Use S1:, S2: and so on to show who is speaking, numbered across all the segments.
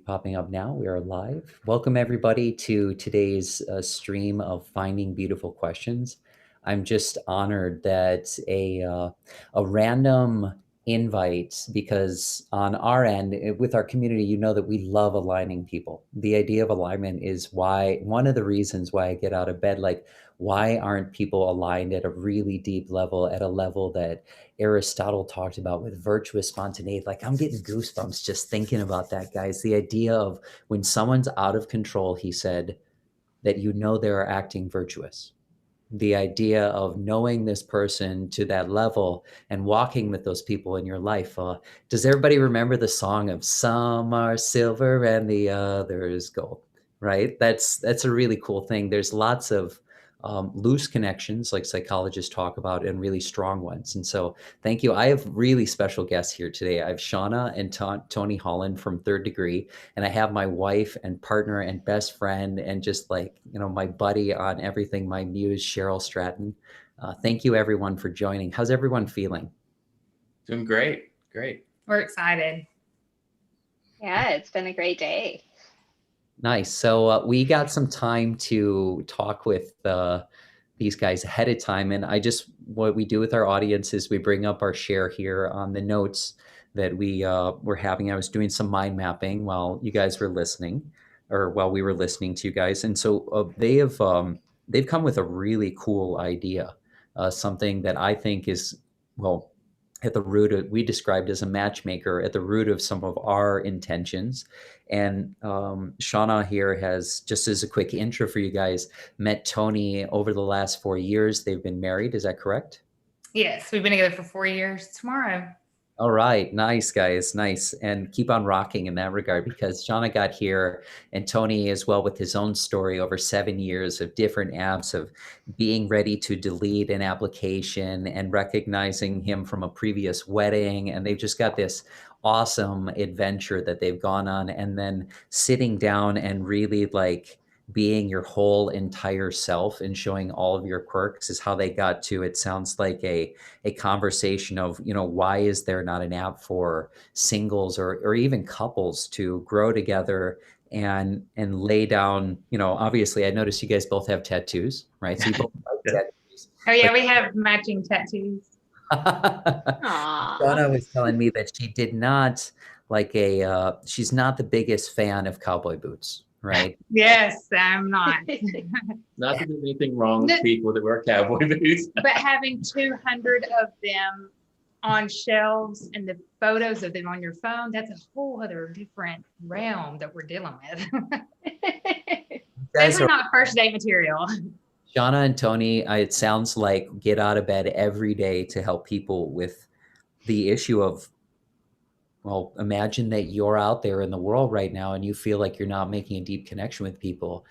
S1: Popping up now. We are live. Welcome everybody to today's stream of Finding Beautiful Questions. I'm just honored that a random invite, because on our end with our community, you know that we love aligning people. The idea of alignment is why one of the reasons why I get out of bed. Like, why aren't people aligned at a really deep level, at a level that Aristotle talked about with virtuous spontaneity? Like, I'm getting goosebumps just thinking about that, guys. The idea of when someone's out of control, he said, that you know they're acting virtuous. The idea of knowing this person to that level and walking with those people in your life. Does everybody remember the song of "Some are silver and the others gold"? Right? That's a really cool thing. There's lots of loose connections, like psychologists talk about, and really strong ones. And so, thank you. I have really special guests here today. I have Shauna and Tony Holland from Third Degree, and I have my wife and partner and best friend and just, like, my buddy on everything, my muse, Cheryl Stratton. Thank you everyone for joining. How's everyone feeling?
S2: Doing great. Great.
S3: We're excited.
S4: Yeah, it's been a great day.
S1: Nice. So we got some time to talk with these guys ahead of time. And what we do with our audience is we bring up our share here on the notes that we were having. I was doing some mind mapping while you guys were listening, or while we were listening to you guys. And so they've come with a really cool idea, something that I think is, well, at the root of, we described as a matchmaker at the root of some of our intentions. And Shauna here has, just as a quick intro for you guys, met Tony over the last 4 years. They've been married. Is that correct?
S3: Yes, we've been together for 4 years tomorrow.
S1: All right. Nice, guys. Nice. And keep on rocking in that regard, because Shauna got here, and Tony as well, with his own story over 7 years of different apps, of being ready to delete an application and recognizing him from a previous wedding. And they've just got this awesome adventure that they've gone on, and then sitting down and really, like, being your whole entire self and showing all of your quirks is how they got to, it sounds like, a conversation of, why is there not an app for singles or even couples to grow together and lay down, obviously I noticed you guys both have tattoos, right? So you both have tattoos.
S3: Oh yeah, we have matching tattoos.
S1: Shauna was telling me that she did not like she's not the biggest fan of cowboy boots, right?
S3: Yes, I'm not.
S2: Not that there's anything wrong with people that wear cowboy boots.
S3: But having 200 of them on shelves and the photos of them on your phone, that's a whole other different realm that we're dealing with. Those are not first date material.
S1: Shauna and Tony, it sounds like, get out of bed every day to help people with the issue of, well, imagine that you're out there in the world right now and you feel like you're not making a deep connection with people.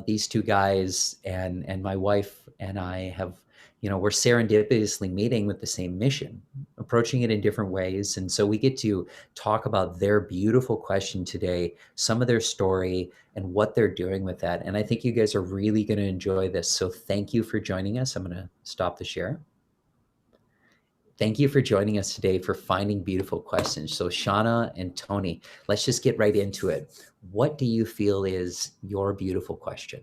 S1: These two guys and my wife and I have, we're serendipitously meeting with the same mission, approaching it in different ways. And so we get to talk about their beautiful question today, some of their story, and what they're doing with that. And I think you guys are really going to enjoy this. So thank you for joining us. I'm going to stop the share. Thank you for joining us today for Finding Beautiful Questions. So Shauna and Tony, let's just get right into it. What do you feel is your beautiful question?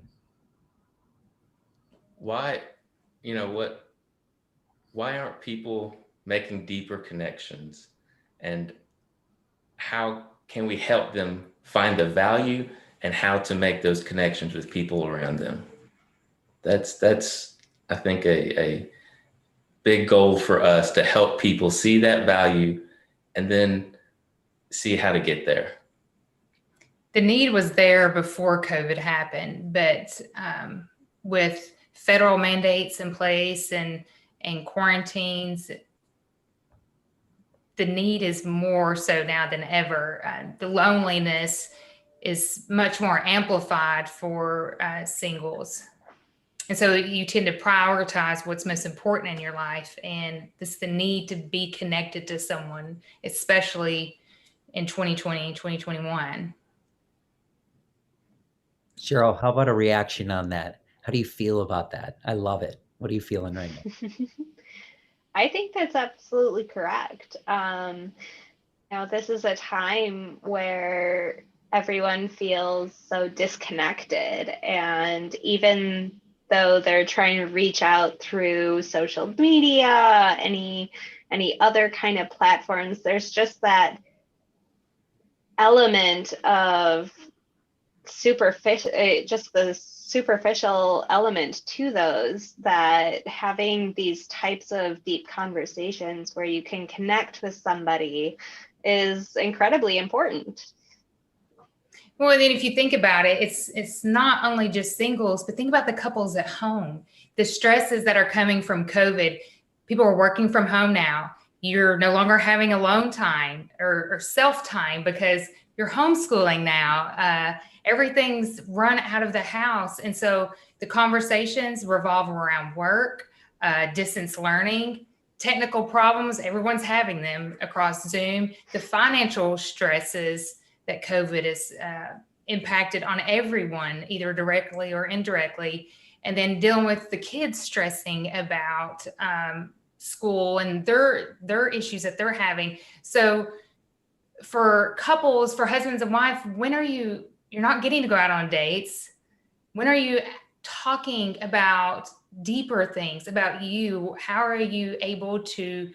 S2: Why aren't people making deeper connections? And how can we help them find the value and how to make those connections with people around them? That's I think a big goal for us, to help people see that value and then see how to get there.
S3: The need was there before COVID happened, but with federal mandates in place and quarantines, the need is more so now than ever. The loneliness is much more amplified for singles. And so you tend to prioritize what's most important in your life. And this the need to be connected to someone, especially in 2020, 2021.
S1: Cheryl, how about a reaction on that? How do you feel about that? I love it. What are you feeling right now?
S4: I think that's absolutely correct. Now, this is a time where everyone feels so disconnected. And even though they're trying to reach out through social media, any other kind of platforms, there's just that element of superficial, just the superficial element to those, that having these types of deep conversations where you can connect with somebody is incredibly important.
S3: Well, then if you think about it, it's not only just singles, but think about the couples at home, the stresses that are coming from COVID. People are working from home now. You're no longer having alone time or self time because you're homeschooling now. Everything's run out of the house. And so the conversations revolve around work, distance learning, technical problems. Everyone's having them across Zoom, the financial stresses that COVID has impacted on everyone, either directly or indirectly. And then dealing with the kids stressing about school and their issues that they're having. So for couples, for husbands and wife, you're not getting to go out on dates. When are you talking about deeper things about you? How are you able to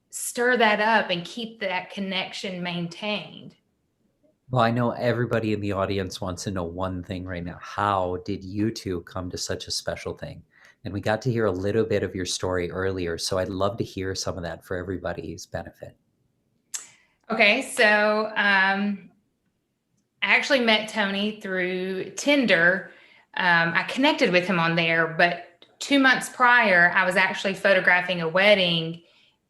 S3: stir that up and keep that connection maintained?
S1: Well, I know everybody in the audience wants to know one thing right now. How did you two come to such a special thing? And we got to hear a little bit of your story earlier, so I'd love to hear some of that for everybody's benefit.
S3: Okay, so I actually met Tony through Tinder. I connected with him on there, but 2 months prior, I was actually photographing a wedding,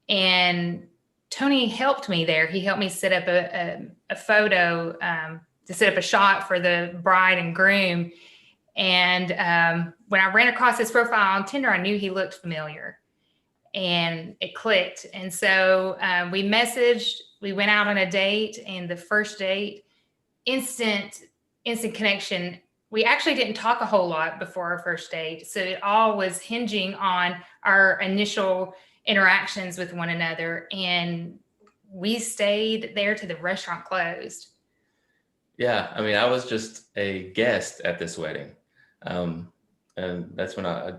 S3: and Tony helped me there. He helped me set up a photo, to set up a shot for the bride and groom. And when I ran across his profile on Tinder, I knew he looked familiar, and it clicked. And so we messaged, we went out on a date, and the first date, instant connection. We actually didn't talk a whole lot before our first date. So it all was hinging on our initial interactions with one another. And we stayed there till the restaurant closed.
S2: Yeah, I mean, I was just a guest at this wedding. And that's when I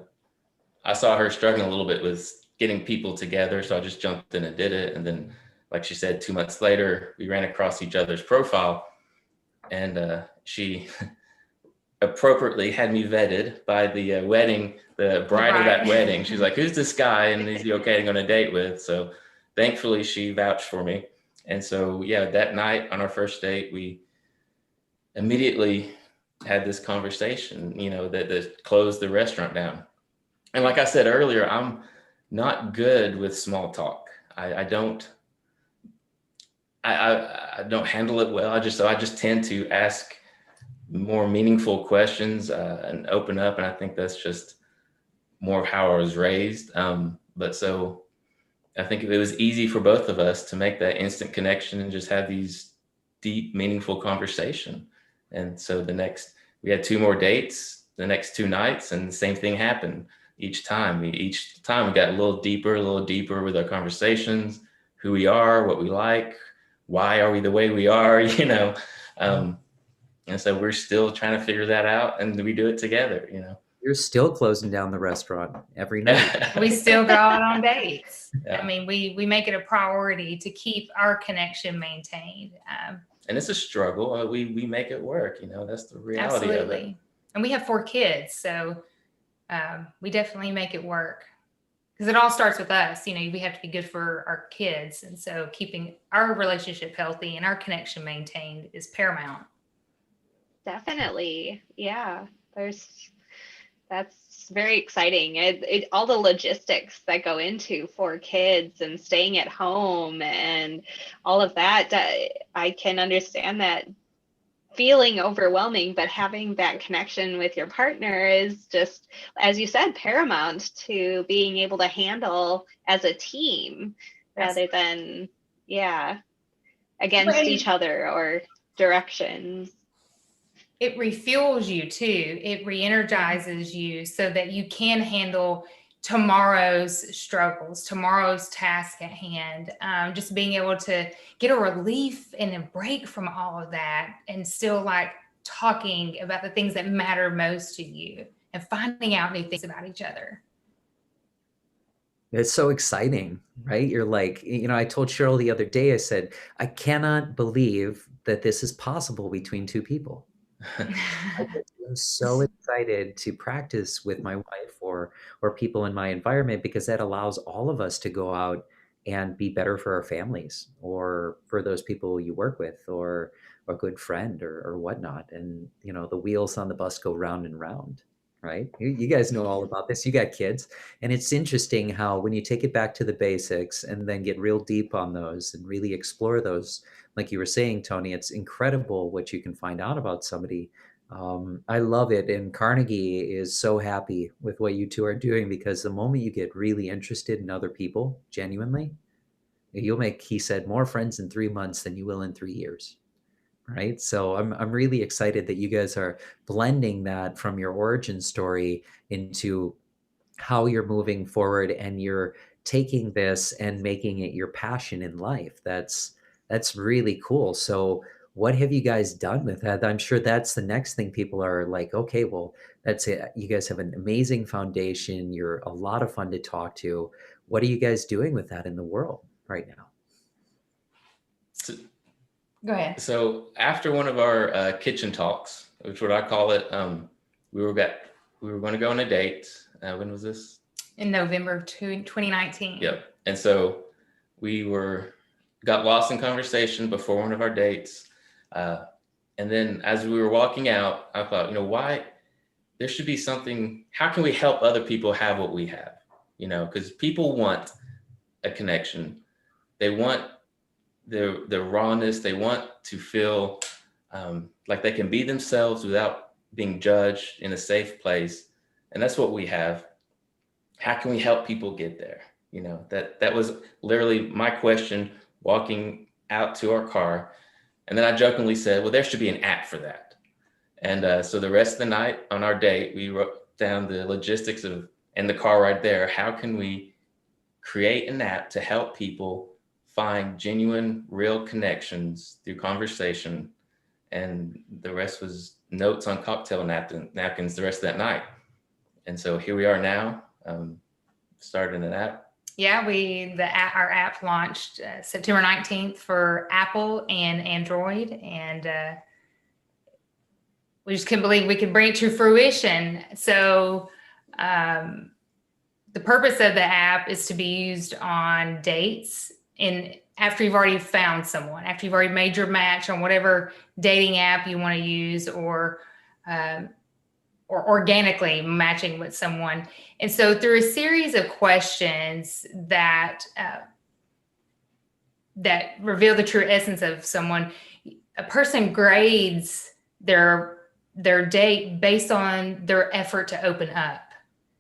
S2: saw her struggling a little bit with getting people together. So I just jumped in and did it. And then, like she said, 2 months later, we ran across each other's profile, and she appropriately had me vetted by the the bride of that wedding. She's like, "Who's this guy? And is he okay to go on a date with?" So thankfully she vouched for me. And so, yeah, that night on our first date, we immediately had this conversation, that closed the restaurant down. And like I said earlier, I'm not good with small talk. I don't handle it well. I just tend to ask more meaningful questions and open up. And I think that's just more of how I was raised. But so I think it was easy for both of us to make that instant connection and just have these deep, meaningful conversation. And so we had 2 more dates the next 2 nights, and the same thing happened each time. Each time we got a little deeper with our conversations, who we are, what we like, why are we the way we are, and so we're still trying to figure that out, and we do it together,
S1: You're still closing down the restaurant every night.
S3: We still go out on dates.
S2: Yeah.
S3: I mean, we make it a priority to keep our connection maintained.
S2: And it's a struggle. We make it work, that's the reality
S3: Absolutely.
S2: of it.
S3: And we have 4 kids, so we definitely make it work. Because it all starts with us. We have to be good for our kids. And so keeping our relationship healthy and our connection maintained is paramount.
S4: Definitely. Yeah. That's very exciting. All the logistics that go into 4 kids and staying at home and all of that, I can understand that feeling overwhelming, but having that connection with your partner is just, as you said, paramount to being able to handle as a team rather than, against each other or directions.
S3: It refuels you too. It re-energizes you so that you can handle tomorrow's struggles, tomorrow's task at hand, just being able to get a relief and a break from all of that and still like talking about the things that matter most to you and finding out new things about each other.
S1: It's so exciting, right? You're like, I told Cheryl the other day, I said, I cannot believe that this is possible between two people. I'm so excited to practice with my wife or people in my environment, because that allows all of us to go out and be better for our families or for those people you work with or a good friend or whatnot. And the wheels on the bus go round and round, right? You guys know all about this. You got kids. And it's interesting how when you take it back to the basics and then get real deep on those and really explore those, like you were saying, Tony, it's incredible what you can find out about somebody. I love it. And Carnegie is so happy with what you two are doing, because the moment you get really interested in other people, genuinely, you'll make, he said, more friends in 3 months than you will in 3 years. Right. So I'm really excited that you guys are blending that from your origin story into how you're moving forward, and you're taking this and making it your passion in life. That's really cool. So what have you guys done with that? I'm sure that's the next thing people are like, okay, well, that's it. You guys have an amazing foundation. You're a lot of fun to talk to. What are you guys doing with that in the world right now?
S2: So,
S3: Go ahead.
S2: so after one of our kitchen talks, which what I call it, we were going to go on a date. When was this?
S3: In November of 2019.
S2: Yep. And so we got lost in conversation before one of our dates. And then as we were walking out, I thought, why there should be something, how can we help other people have what we have? Because people want a connection. They want the rawness. They want to feel like they can be themselves without being judged, in a safe place. And that's what we have. How can we help people get there? That was literally my question walking out to our car. And then I jokingly said, well, there should be an app for that. And so the rest of the night on our date, we wrote down the logistics of, in the car right there, how can we create an app to help people find genuine, real connections through conversation? And the rest was notes on cocktail napkins the rest of that night. And so here we are now, starting an app.
S3: Yeah, our app launched September 19th for Apple and Android, and we just couldn't believe we could bring it to fruition. So the purpose of the app is to be used on dates after you've already found someone, after you've already made your match on whatever dating app you want to use, or organically matching with someone. And so through a series of questions that reveal the true essence of someone, a person grades their date based on their effort to open up.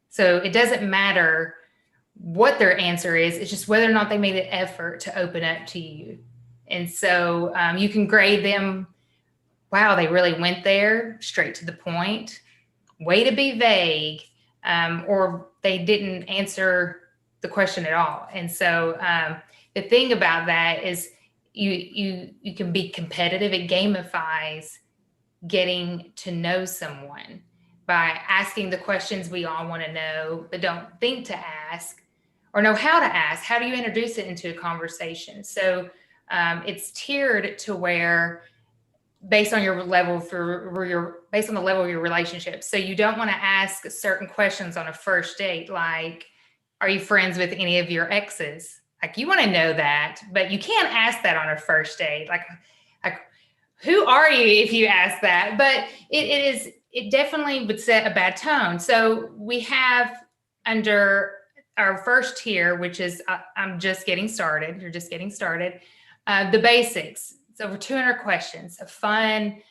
S3: So it doesn't matter what their answer is, it's just whether or not they made an effort to open up to you. And so you can grade them, wow, they really went there, straight to the point, way to be vague, or they didn't answer the question at all. And so the thing about that is you can be competitive. It gamifies getting to know someone by asking the questions we all want to know, but don't think to ask or know how to ask. How do you introduce it into a conversation? So it's tiered to where based on your level based on the level of your relationship. So you don't want to ask certain questions on a first date, like, are you friends with any of your exes? Like, you want to know that, but you can't ask that on a first date. Like who are you if you ask that? But it definitely would set a bad tone. So we have under our first tier, which is I'm just getting started. You're just getting started. The basics. It's over 200 questions of fun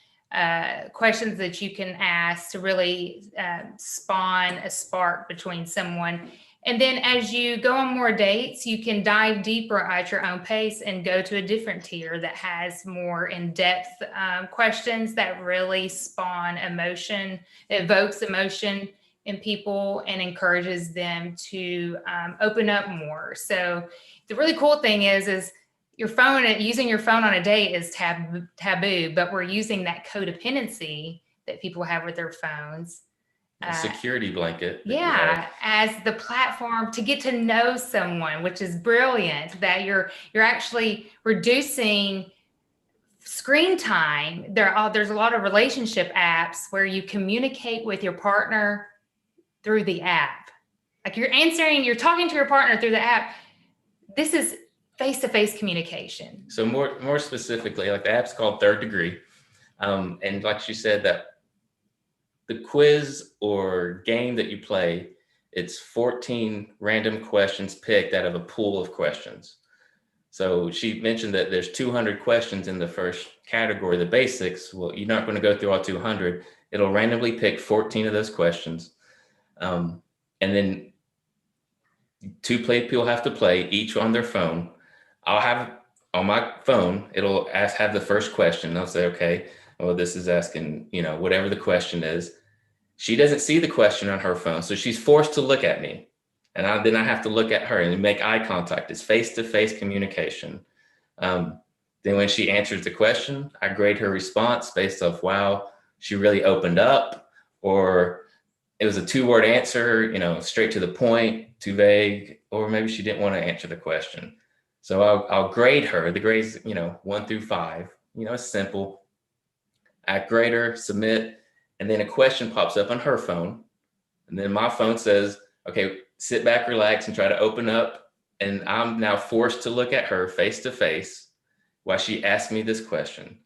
S3: questions that you can ask to really spawn a spark between someone. And then as you go on more dates, you can dive deeper at your own pace and go to a different tier that has more in-depth questions that really spawn emotion, evokes emotion in people and encourages them to open up more. So the really cool thing is using your phone on a date is taboo, but we're using that codependency that people have with their phones.
S2: A security blanket.
S3: As the platform to get to know someone, which is brilliant, that you're actually reducing screen time. There's a lot of relationship apps where you communicate with your partner through the app. Like you're talking to your partner through the app. This is face-to-face communication.
S2: So more specifically, like the app's called Third Degree. And like she said, that the quiz or game that you play, it's 14 random questions picked out of a pool of questions. So she mentioned that there's 200 questions in the first category, the basics. Well, you're not going to go through all 200. It'll randomly pick 14 of those questions. And then two people have to play, each on their phone. I'll have on my phone, it'll have the first question. I'll say, okay, well, this is asking, whatever the question is. She doesn't see the question on her phone, so she's forced to look at me. And then I have to look at her and make eye contact. It's face-to-face communication. Then when she answers the question, I grade her response based off, wow, she really opened up, or it was a 2-word answer, straight to the point, too vague, or maybe she didn't want to answer the question. So I'll grade her. The grades, 1 through 5. It's simple. I grade her, submit, and then a question pops up on her phone. And then my phone says, okay, sit back, relax, and try to open up. And I'm now forced to look at her face to face while she asks me this question.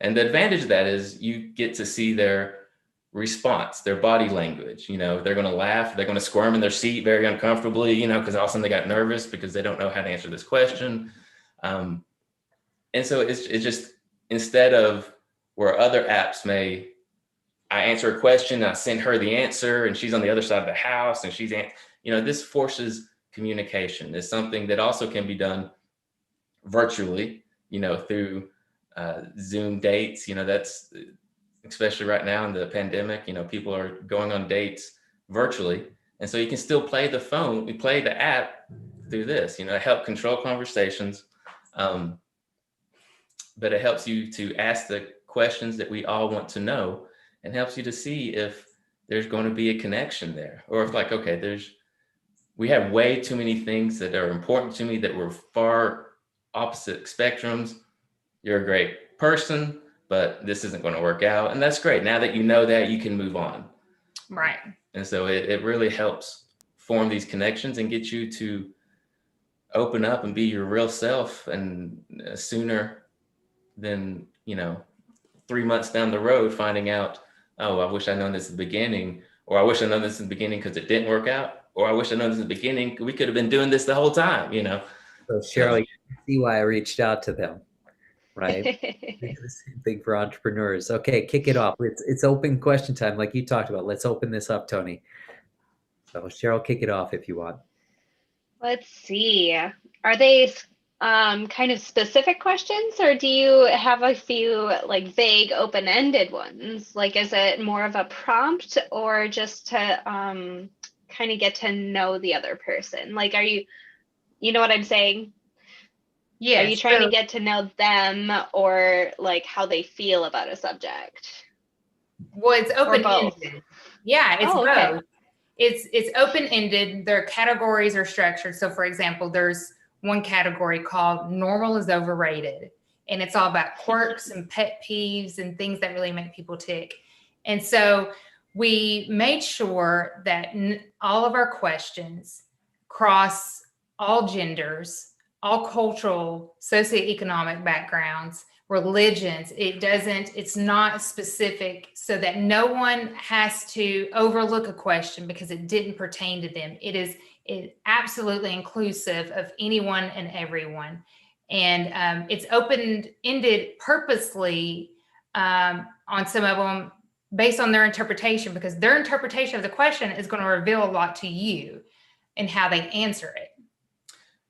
S2: And the advantage of that is you get to see their response, their body language. They're going to laugh, they're going to squirm in their seat very uncomfortably, because all of a sudden they got nervous because they don't know how to answer this question. And so it's just, instead of where other apps I answer a question, I send her the answer, and she's on the other side of the house, and this forces communication. It's something that also can be done virtually, through Zoom dates. That's, especially right now in the pandemic, people are going on dates virtually. And so you can still play the app through this, help control conversations. But it helps you to ask the questions that we all want to know, and helps you to see if there's going to be a connection there, or if we have way too many things that are important to me that we're far opposite spectrums. You're a great person, but this isn't going to work out. And that's great. Now that you know that, you can move on.
S3: Right.
S2: And so it really helps form these connections and get you to open up and be your real self, and sooner than, 3 months down the road, finding out, oh, I wish I'd known this at the beginning, or I wish I'd known this in the beginning because it didn't work out, or I wish I'd known this in the beginning, we could have been doing this the whole time,
S1: So Cheryl, you can see why I reached out to them, right? Big for entrepreneurs. Okay, kick it off. It's open question time, like you talked about. Let's open this up, Tony. So Cheryl, kick it off if you want.
S4: Let's see. Are they kind of specific questions, or do you have a few like vague, open-ended ones? Like, is it more of a prompt, or just to kind of get to know the other person? Like, you know what I'm saying?
S3: Yeah.
S4: Are you trying to get to know them, or like how they feel about a subject?
S3: Well, it's open-ended. Yeah, it's both.
S4: Okay.
S3: It's open-ended. Their categories are structured. So for example, there's one category called normal is overrated. And it's all about quirks and pet peeves and things that really make people tick. And so we made sure that all of our questions cross all genders, all cultural, socioeconomic backgrounds, religions. It's not specific, so that no one has to overlook a question because it didn't pertain to them. It is absolutely inclusive of anyone and everyone. And it's open-ended purposely on some of them based on their interpretation, because their interpretation of the question is going to reveal a lot to you and how they answer it.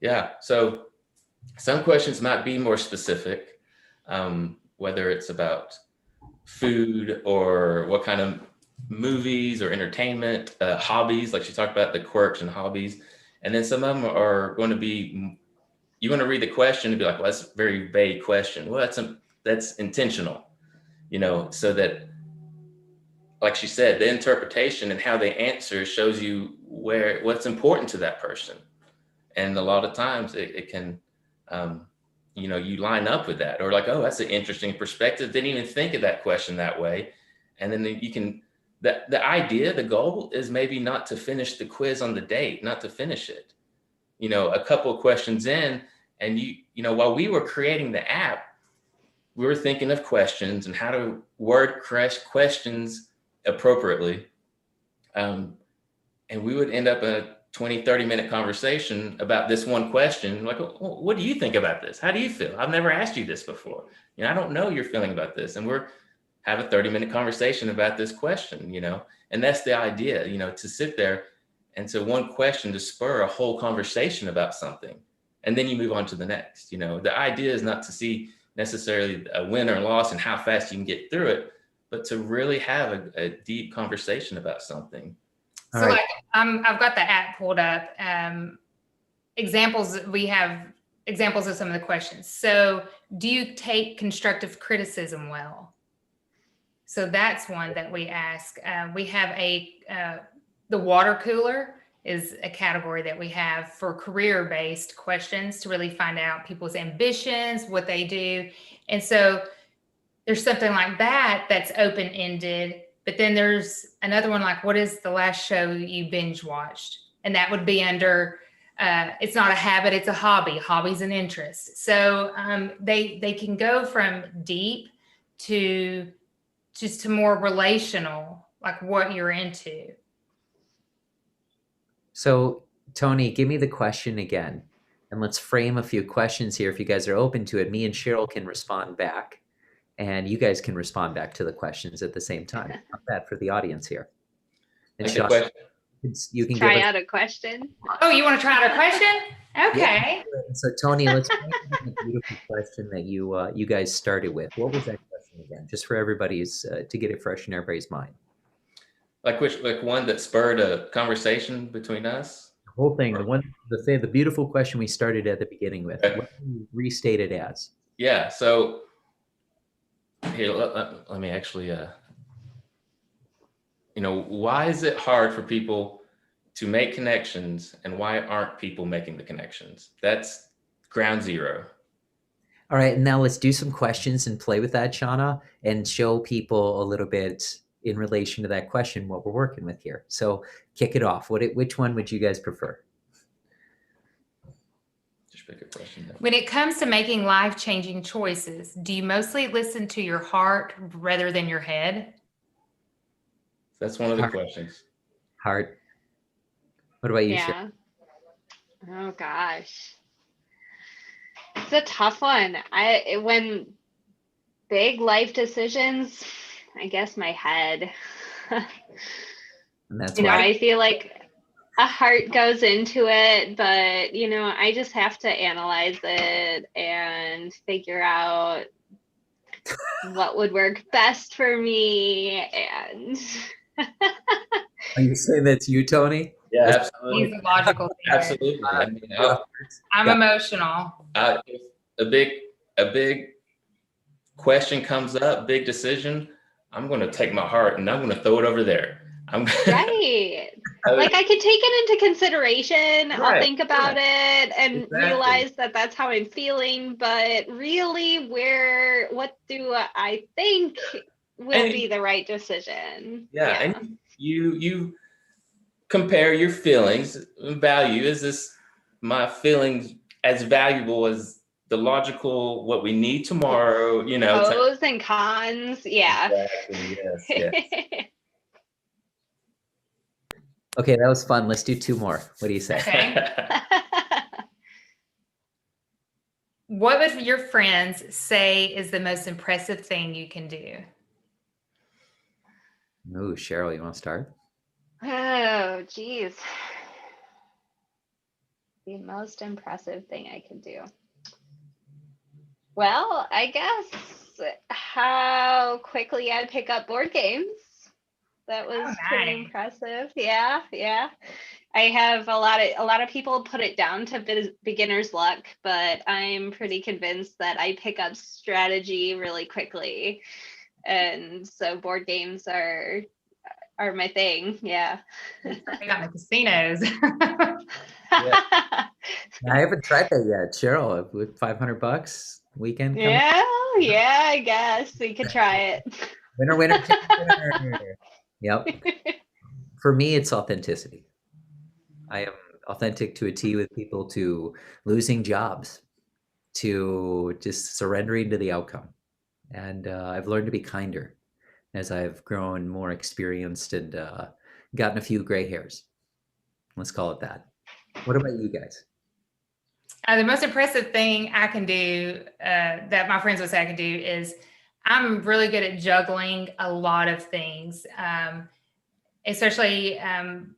S2: Yeah. So some questions might be more specific, whether it's about food or what kind of movies or entertainment, hobbies, like she talked about the quirks and hobbies. And then some of them are going to be, you're going to read the question and be like, well, that's a very vague question. Well, that's intentional, so that, like she said, the interpretation and how they answer shows you what's important to that person. And a lot of times it can, you line up with that, or like, oh, that's an interesting perspective. Didn't even think of that question that way. And then you can, the goal is maybe not to finish the quiz on the date, not to finish it, a couple of questions in. And while we were creating the app, we were thinking of questions and how to word questions appropriately. And we would end up a 20, 30-minute conversation about this one question. Like, well, what do you think about this? How do you feel? I've never asked you this before. I don't know your feeling about this. And we're have a 30-minute conversation about this question, and that's the idea, to sit there. And so one question to spur a whole conversation about something, and then you move on to the next. The idea is not to see necessarily a win or loss and how fast you can get through it, but to really have a deep conversation about something.
S1: All
S3: So
S1: right.
S3: like I've got the app pulled up. We have examples of some of the questions. So do you take constructive criticism well? So that's one that we ask. We have the water cooler is a category that we have for career-based questions to really find out people's ambitions, what they do. And so there's something like that that's open-ended. But then there's another one like, what is the last show you binge watched? And that would be under, it's not a habit, it's a hobby. Hobby's an interest. So they can go from deep to just to more relational, like what you're into.
S1: So, Tony, give me the question again, and let's frame a few questions here. If you guys are open to it, me and Cheryl can respond back, and you guys can respond back to the questions at the same time. Not bad for the audience here. And
S2: Like the
S1: Shauna,
S2: question,
S1: you can
S4: Try
S1: give us.
S4: out a question.
S3: Oh, you want to try out a question? Okay.
S1: Yeah. So, Tony, let's frame the beautiful question that you guys started with. What was that question again? Just for everybody's to get it fresh in everybody's mind.
S2: like one that spurred a conversation between us.
S1: The whole thing, the beautiful question we started at the beginning with.
S2: Okay.
S1: What do you restate it as?
S2: Yeah. So here, let me actually, why is it hard for people to make connections, and why aren't people making the connections? That's ground zero.
S1: All right, now let's do some questions and play with that, Shauna, and show people a little bit in relation to that question what we're working with here. So kick it off. Which one would you guys prefer?
S2: Just pick a question.
S3: When it comes to making life-changing choices, do you mostly listen to your heart rather than your head?
S2: That's one of the
S1: Heart.
S2: questions.
S1: Heart. What about you, Cheryl?
S4: Yeah. Oh gosh. It's a tough one. When big life decisions, I guess my head.
S1: And that's why.
S4: I feel like a heart goes into it, but I just have to analyze it and figure out what would work best for me. And
S1: Are you saying that's you, Tony?
S2: Yeah,
S3: He's
S2: absolutely.
S3: a logical thinker.
S2: Absolutely. I mean,
S3: I'm emotional.
S2: if a big question comes up, big decision, I'm going to take my heart and I'm going to throw it over there.
S4: right. Like I could take it into consideration. I'll
S2: Right,
S4: think about it and
S2: Exactly.
S4: realize that that's how I'm feeling. But really, what do I think will be the right decision?
S2: Yeah. And you compare your feelings and value. Is this my feelings as valuable as the logical, what we need tomorrow,
S4: Pros and cons. Yeah.
S2: Exactly. Yes.
S1: Okay, that was fun. Let's do two more. What do you say?
S3: Okay. What would your friends say is the most impressive thing you can do?
S1: Ooh, Cheryl, you want to start?
S4: Oh, geez. The most impressive thing I can do. Well, I guess how quickly I pick up board games. That was
S3: Oh,
S4: pretty
S3: nice.
S4: impressive. Yeah, yeah. I have a lot of people put it down to beginner's luck, but I'm pretty convinced that I pick up strategy really quickly. And so board games are my thing. Yeah.
S3: They got in the casinos.
S1: Yeah. I haven't tried that yet. Cheryl, with $500 weekend coming.
S4: Yeah, yeah, I guess we could try it.
S1: Winner, winner, chicken dinner. Yep. For me, it's authenticity. I am authentic to a T with people, to losing jobs, to just surrendering to the outcome. And I've learned to be kinder as I've grown more experienced and gotten a few gray hairs. Let's call it that. What about you guys?
S3: The most impressive thing I can do, that my friends would say I can do, is I'm really good at juggling a lot of things. Especially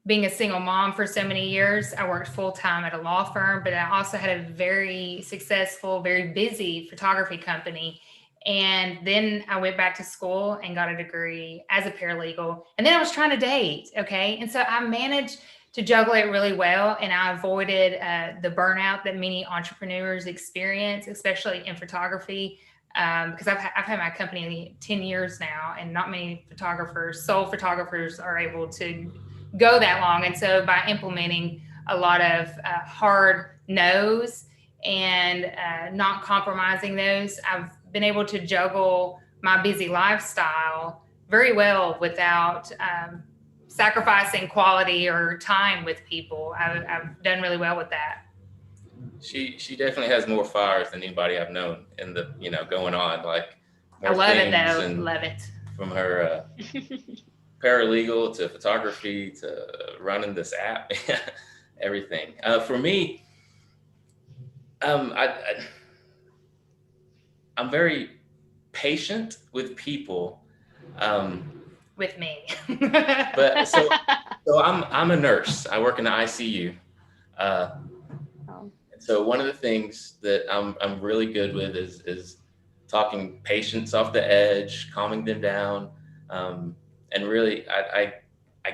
S3: being a single mom for so many years. I worked full time at a law firm, but I also had a very successful, very busy photography company. And then I went back to school and got a degree as a paralegal. And then I was trying to date. Okay. And so I managed to juggle it really well. And I avoided the burnout that many entrepreneurs experience, especially in photography. Because I've had my company 10 years now, and not many sole photographers are able to go that long. And so by implementing a lot of hard no's and not compromising those, I've been able to juggle my busy lifestyle very well without sacrificing quality or time with people. I've done really well with that.
S2: She definitely has more fires than anybody I've known in the, going on, like
S3: I
S2: more
S3: love it
S2: things,
S3: though.
S2: and
S3: Love it.
S2: from her paralegal to photography to running this app, everything. For me, I'm very patient with people.
S3: With me.
S2: But so I'm a nurse. I work in the ICU. So one of the things that I'm really good with is talking patients off the edge, calming them down, and really I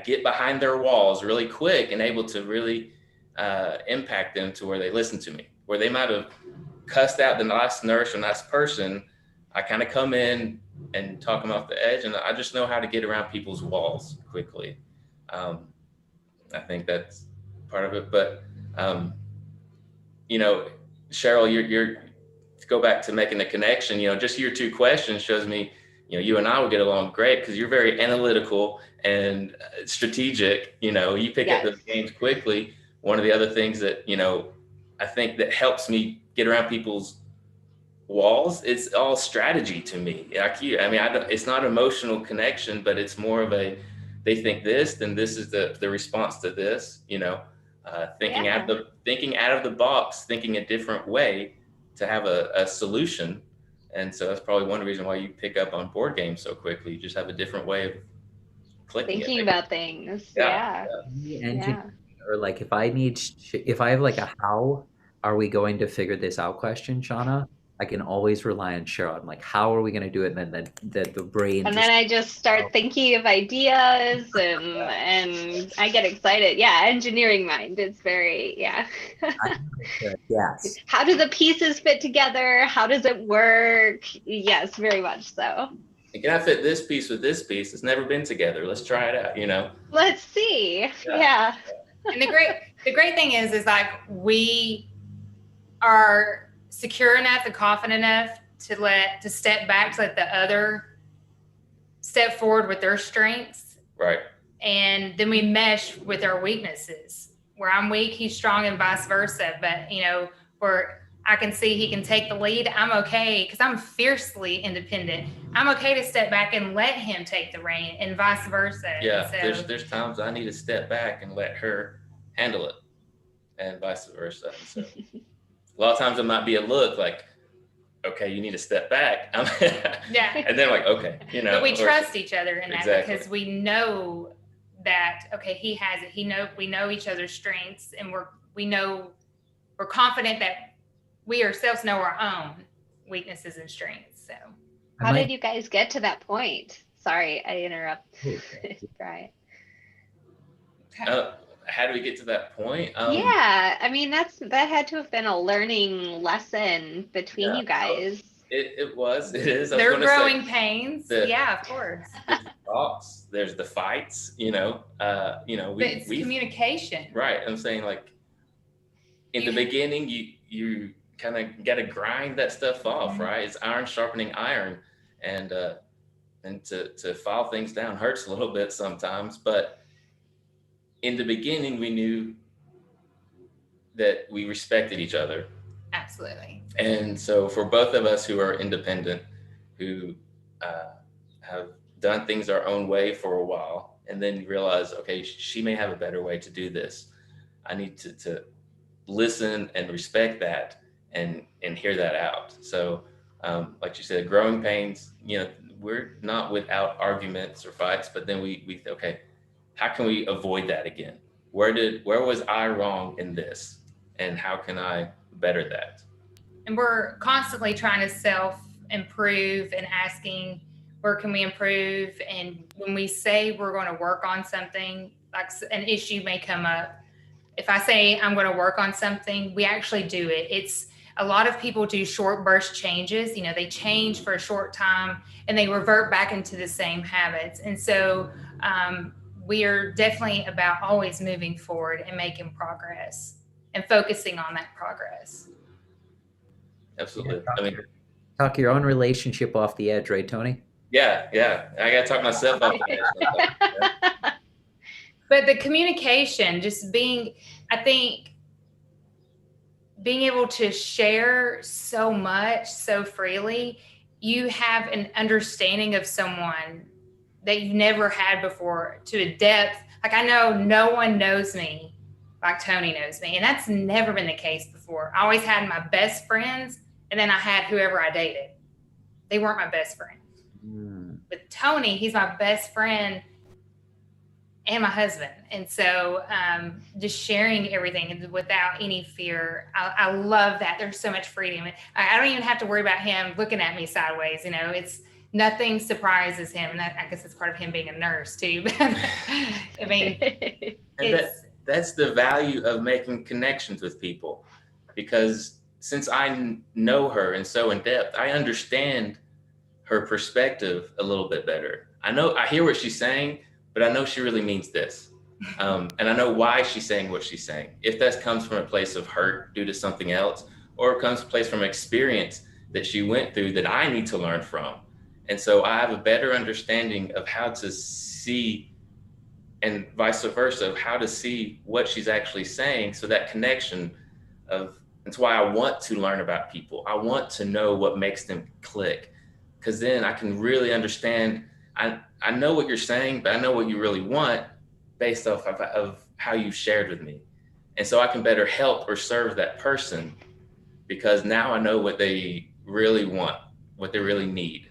S2: get behind their walls really quick and able to really impact them to where they listen to me. Where they might have cussed out the last nurse or last person, I kind of come in and talk them off the edge, and I just know how to get around people's walls quickly. I think that's part of it, but. Cheryl, you're to go back to making the connection, just your two questions shows me, you and I will get along great because you're very analytical and strategic. You pick up those games quickly. One of the other things that, I think that helps me get around people's walls, it's all strategy to me. It's not emotional connection, but it's more of they think this, then this is the response to this, thinking out of the box, thinking a different way to have a solution. And so that's probably one reason why you pick up on board games so quickly. You just have a different way of clicking
S4: Thinking about things.
S2: Yeah.
S1: Or like if I have like a how are we going to figure this out question, Shauna, I can always rely on Cheryl. I'm like, how are we going to do it? And then the brain.
S4: And then I just start thinking of ideas and I get excited. Yeah, engineering mind. It's very,
S1: Yes.
S4: How do the pieces fit together? How does it work? Yes, very much so.
S2: Can I fit this piece with this piece? It's never been together. Let's try it out,
S4: Let's see. Yeah.
S3: And the great thing is like we are secure enough and confident enough to step back, to let the other step forward with their strengths.
S2: Right.
S3: And then we mesh with our weaknesses. Where I'm weak, he's strong, and vice versa. But where I can see he can take the lead, I'm okay because I'm fiercely independent. I'm okay to step back and let him take the reign, and vice versa.
S2: Yeah, so, there's times I need to step back and let her handle it, and vice versa. And so a lot of times it might be a look like, okay, you need to step back.
S3: Yeah.
S2: And then like, okay,
S3: But we trust each other in that
S2: Exactly.
S3: because we know that, okay, he has it. We know each other's strengths, and we're confident that we ourselves know our own weaknesses and strengths. So
S4: how did you guys get to that point? sorry, I interrupt.
S1: Oh,
S4: Right.
S2: How do we get to that point?
S4: Yeah, I mean that had to have been a learning lesson between
S2: Yeah,
S4: you guys.
S2: it is. I was
S3: They're
S2: going to say
S3: growing pains.
S2: the
S3: Yeah, of course.
S2: there's the talks, there's the fights.
S3: But it's
S2: we
S3: communication.
S2: right. I'm saying like in the
S3: You-
S2: beginning, you kind of got to grind that stuff off, right? It's iron sharpening iron, and to file things down hurts a little bit sometimes. But in the beginning, we knew that we respected each other.
S3: Absolutely.
S2: And so for both of us who are independent, who have done things our own way for a while, and then you realize, okay, she may have a better way to do this. I need to listen and respect that and hear that out. So like you said, growing pains, we're not without arguments or fights, but then we okay, how can we avoid that again? Where was I wrong in this? And how can I better that?
S3: And we're constantly trying to self improve and asking, where can we improve? And when we say we're going to work on something, like an issue may come up. If I say I'm going to work on something, we actually do it. It's a lot of people do short burst changes. They change for a short time and they revert back into the same habits. And so we are definitely about always moving forward and making progress and focusing on that progress.
S2: Absolutely.
S1: talk your own relationship off the edge, right, Tony?
S2: Yeah. I got to talk myself off the edge.
S3: But the communication, just I think being able to share so much so freely, you have an understanding of someone that you've never had before to a depth. Like I know no one knows me like Tony knows me. And that's never been the case before. I always had my best friends and then I had whoever I dated. They weren't my best friend. With Tony, he's my best friend and my husband. And so just sharing everything without any fear. I love that. There's so much freedom. I don't even have to worry about him looking at me sideways. It's nothing surprises him. And I guess it's part of him being a nurse too. I mean,
S2: that's the value of making connections with people, because since I know her and so in depth, I understand her perspective a little bit better. I hear what she's saying, but I know she really means this. And I know why she's saying what she's saying. If that comes from a place of hurt due to something else, or it comes from a place from experience that she went through that I need to learn from. And so I have a better understanding of how to see, and vice versa, of how to see what she's actually saying. So that connection that's why I want to learn about people. I want to know what makes them click, because then I can really understand. I know what you're saying, but I know what you really want based off of how you shared with me. And so I can better help or serve that person because now I know what they really want, what they really need.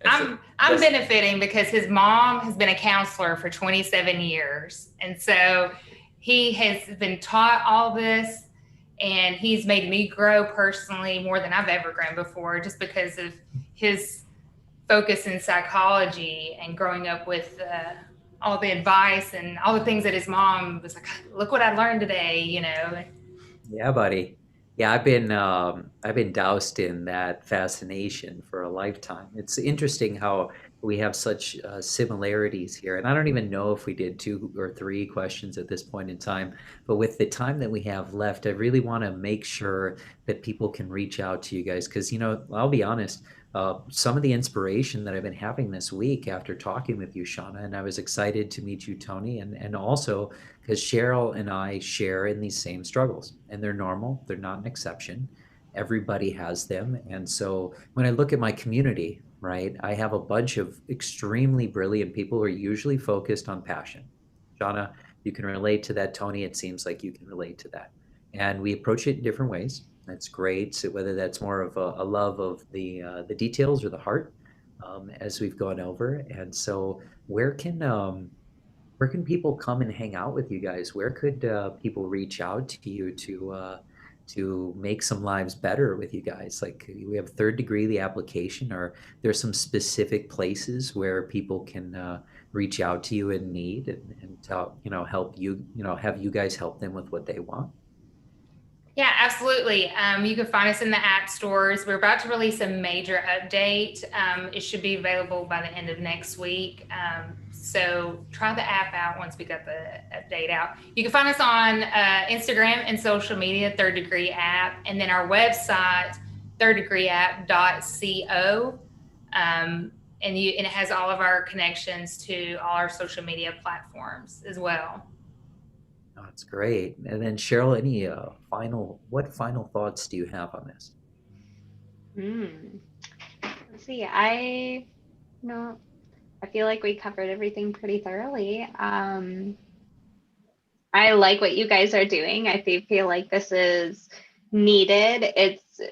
S3: I'm benefiting because his mom has been a counselor for 27 years. And so he has been taught all this, and he's made me grow personally more than I've ever grown before, just because of his focus in psychology and growing up with all the advice and all the things that his mom was like, look what I learned today,
S1: Yeah, buddy. Yeah, I've been doused in that fascination for a lifetime. It's interesting how we have such similarities here, and I don't even know if we did 2 or 3 questions at this point in time. But with the time that we have left, I really want to make sure that people can reach out to you guys because I'll be honest. Some of the inspiration that I've been having this week after talking with you, Shauna, and I was excited to meet you, Tony, and also because Cheryl and I share in these same struggles, and they're normal. They're not an exception. Everybody has them. And so when I look at my community, right, I have a bunch of extremely brilliant people who are usually focused on passion. Shauna, you can relate to that. Tony, it seems like you can relate to that. And we approach it in different ways. That's great. So whether that's more of a love of the details or the heart, as we've gone over. And so where can people come and hang out with you guys? Where could people reach out to you to make some lives better with you guys? Like we have Third Degree, the application, or there's some specific places where people can reach out to you in need and tell, help you, have you guys help them with what they want?
S3: Yeah, absolutely. You can find us in the app stores. We're about to release a major update. It should be available by the end of next week. So try the app out once we got the update out. You can find us on Instagram and social media, Third Degree App, and then our website, thirddegreeapp.co. And it has all of our connections to all our social media platforms as well.
S1: Oh, that's great. And then Cheryl, any what final thoughts do you have on this?
S4: Let's see. I feel like we covered everything pretty thoroughly. I like what you guys are doing. I feel like this is needed. It's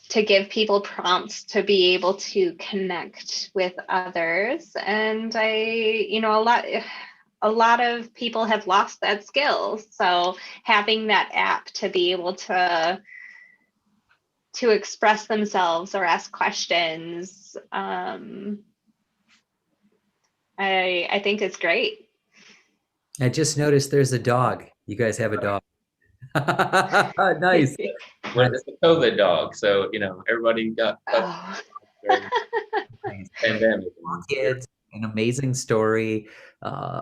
S4: to give people prompts to be able to connect with others. And a lot of people have lost that skill. So having that app to be able to express themselves or ask questions, I think it's great.
S1: I just noticed there's a dog. You guys have a dog. Nice.
S2: Well, it's a COVID dog, so everybody got
S4: Oh.
S2: pandemic.
S1: Kids, an amazing story.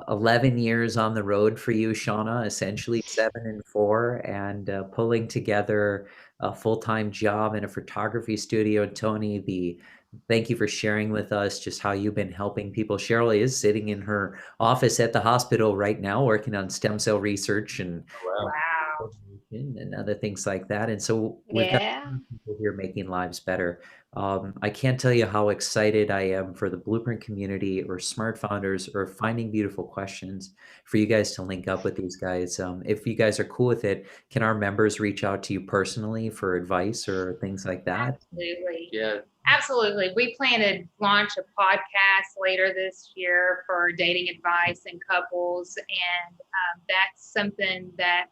S1: 11 years on the road for you, Shauna, essentially 7 and 4, and pulling together a full-time job in a photography studio. Tony, thank you for sharing with us just how you've been helping people. Cheryl is sitting in her office at the hospital right now, working on stem cell research and
S2: Wow.
S1: and other things like that. And so we've got people here making lives better. I can't tell you how excited I am for the Bluprint community or Smart Founders or Finding Beautiful Questions for you guys to link up with these guys. If you guys are cool with it, can our members reach out to you personally for advice or things like that?
S3: Absolutely.
S2: Yeah.
S3: Absolutely. We plan to launch a podcast later this year for dating advice and couples. And that's something that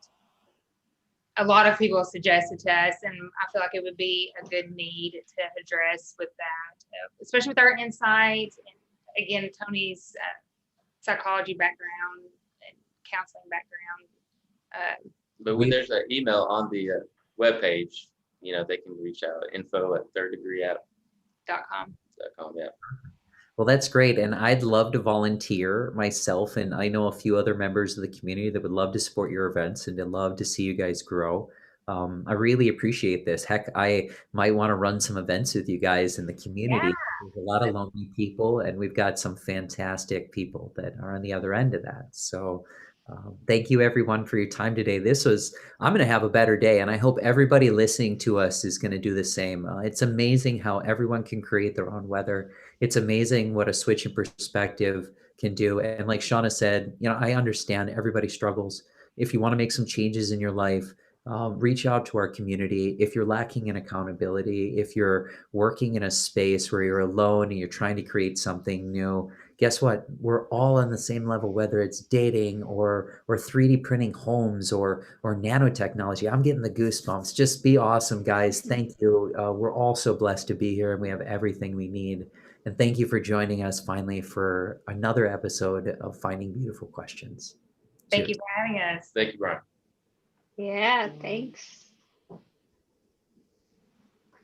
S3: a lot of people suggested to us, and I feel like it would be a good need to address with that, especially with our insights and again Tony's psychology background and counseling background.
S2: But when there's an email on the webpage, they can reach out, info@thirddegreeapp.com. Yeah.
S1: Well, that's great. And I'd love to volunteer myself. And I know a few other members of the community that would love to support your events and to love to see you guys grow. I really appreciate this. Heck, I might want to run some events with you guys in the community.
S3: Yeah.
S1: There's a lot of lonely people, and we've got some fantastic people that are on the other end of that. So thank you, everyone, for your time today. I'm going to have a better day, and I hope everybody listening to us is going to do the same. It's amazing how everyone can create their own weather. It's amazing what a switch in perspective can do. And like Shauna said, I understand everybody struggles. If you want to make some changes in your life, reach out to our community. If you're lacking in accountability, if you're working in a space where you're alone and you're trying to create something new, guess what? We're all on the same level, whether it's dating or 3D printing homes or nanotechnology. I'm getting the goosebumps. Just be awesome, guys. Thank you. We're all so blessed to be here, and we have everything we need. And thank you for joining us finally for another episode of Finding Beautiful Questions.
S3: Thank
S1: Cheers.
S3: you for having us.
S2: Thank you, Brian.
S4: Yeah, thanks.